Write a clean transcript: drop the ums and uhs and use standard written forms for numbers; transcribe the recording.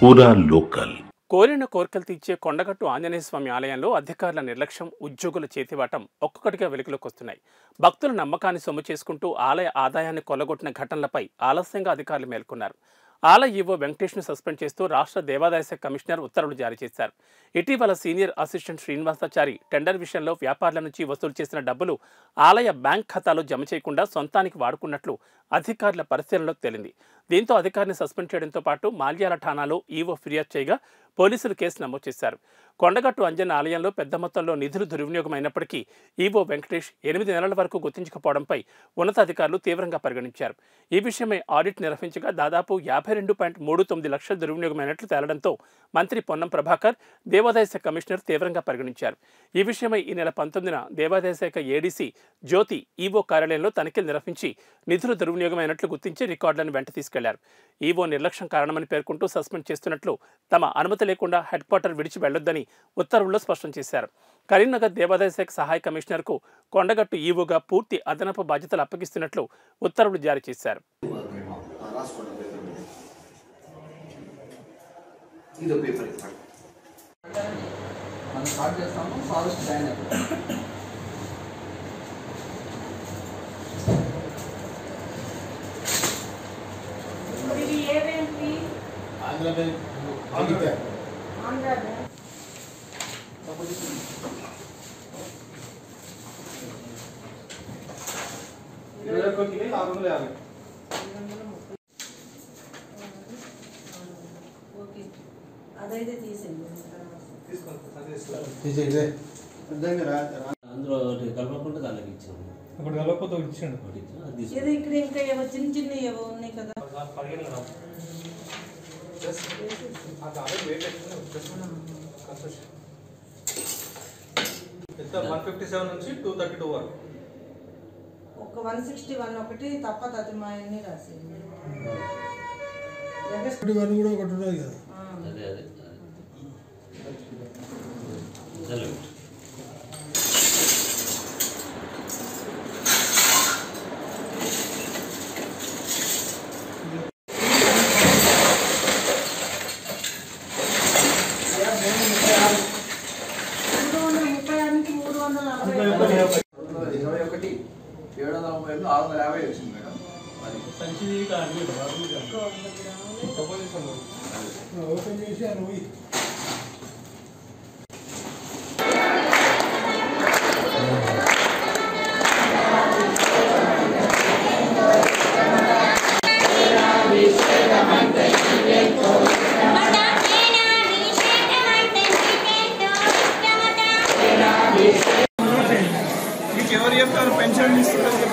పూరా లోకల్. కోరిన కోర్కెలు తీర్చే కొండగట్టు ఆంజనేయ స్వామి ఆలయంలో అధికారుల నిర్లక్ష్యం, ఉద్యోగుల చేతివాటం ఒక్కొక్కటిగా వెలుగులోకి వస్తున్నాయి. భక్తుల నమ్మకాన్ని సొమ్ము చేసుకుంటూ ఆలయ ఆదాయాన్ని కొల్లగొట్టిన ఘటనలపై ఆలస్యంగా అధికారులు మేల్కొన్నారు. ఆలయ ఈవో వెంకటేష్ను సస్పెండ్ చేస్తూ రాష్ట్ర దేవాదాయ శాఖ కమిషనర్ ఉత్తర్వులు జారీ చేశారు. ఇటీవల సీనియర్ అసిస్టెంట్ శ్రీనివాసాచారి టెండర్ విషయంలో వ్యాపారుల నుంచి వసూలు చేసిన డబ్బులు ఆలయ బ్యాంక్ ఖాతాలో జమ చేయకుండా సొంతానికి వాడుకున్నట్లు అధికారుల పరిశీలనలో తేలింది. దీంతో అధికారిని సస్పెండ్ చేయడంతో పాటు మాల్యాల ఠాణాలో ఈవో ఫిర్యాదు చేయగా పోలీసులు కేసు నమోదు చేశారు. కొండగట్టు అంజన్న ఆలయంలో పెద్ద మొత్తంలో నిధులు దుర్వినియోగం అయినప్పటికీ ఈవో వెంకటేష్ 8 నెలల వరకు గుర్తించకపోవడంపై ఉన్నతాధికారులు తీవ్రంగా పరిగణించారు. ఈ విషయమై ఆడిట్ నిర్వహించగా దాదాపు 52.39 లక్షల దుర్వినియోగమైనట్లు తేలడంతో మంత్రి పొన్నం ప్రభాకర్, దేవాదాయ శాఖ కమిషనర్ తీవ్రంగా పరిగణించారు. ఈ విషయమై ఈ నెల 19న దేవాదాయ శాఖ ఏడీసీ జ్యోతి ఈవో కార్యాలయంలో తనిఖీలు నిర్వహించి నిధులు దుర్వినియోగమైనట్లు గుర్తించి రికార్డులను వెంట తీసుకెళ్లారు. ఈవో నిర్లక్ష్యం కారణమని పేర్కొంటూ సస్పెండ్ చేస్తున్నట్లు, తమ అనుమతి లేకుండా హెడ్ క్వార్టర్ విడిచి వెళ్లొద్దని ఉత్తర్వుల్లో స్పష్టం చేశారు. కరీంనగర్ దేవాదాయ శాఖ సహాయ కమిషనర్కు కొండగట్టు ఈవోగా పూర్తి అదనపు బాధ్యతలు అప్పగిస్తున్నట్లు ఉత్తర్వులు జారీ చేశారు. అదైతే తీసేయండి. అందులో కలపకుండా దానికి ఇచ్చాము. అప్పుడు కలపతో ఇచ్చాడు. ఏదో ఇక్కడ ఇంకా ఏవో చిన్న చిన్న ఏవో ఉన్నాయి కదా. 157 నుంచి 232 వరకు. ఒక 161 ఒకటి తప్ప అది మా అన్ని రాసేయండి. కూడా ఒకటి ఉన్నది కదా. అదే అదే చలో వచ్చింది మేడం. ఓపెన్ చేసి అని ఎవరు చెప్తారు పెన్షన్ ఇస్తున్నారు.